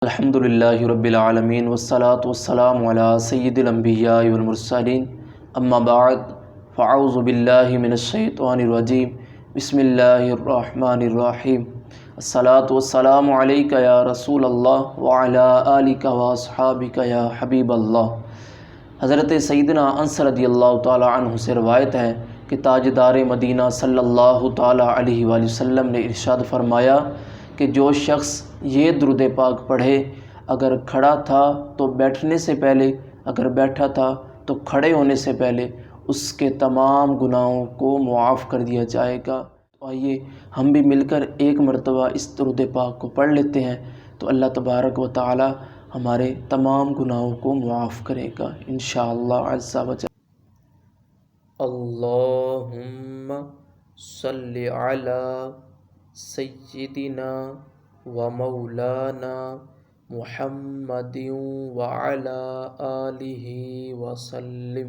الحمد للہ رب العالمین والصلاة والسلام علی سید الانبیاء والمرسلین اما بعد فاعوذ باللہ من الشیطان الرجیم بسم اللہ الرحمن الرحیم الصلاة والسلام علیک یا رسول اللہ وعلی آلک واصحابک یا حبیب اللہ۔ حضرت سیدنا انس رضی اللہ تعالی عنہ سے روایت ہے کہ تاجدار مدینہ صلی اللہ تعالی علیہ وآلہ وسلم نے ارشاد فرمایا کہ جو شخص یہ درود پاک پڑھے، اگر کھڑا تھا تو بیٹھنے سے پہلے، اگر بیٹھا تھا تو کھڑے ہونے سے پہلے، اس کے تمام گناہوں کو معاف کر دیا جائے گا۔ تو آئیے ہم بھی مل کر ایک مرتبہ اس درود پاک کو پڑھ لیتے ہیں، تو اللہ تبارک و تعالی ہمارے تمام گناہوں کو معاف کرے گا انشاءاللہ عز و جل۔ اللہم صلی علی سیدنا و مولانا محمد وعلی آلہ وسلم۔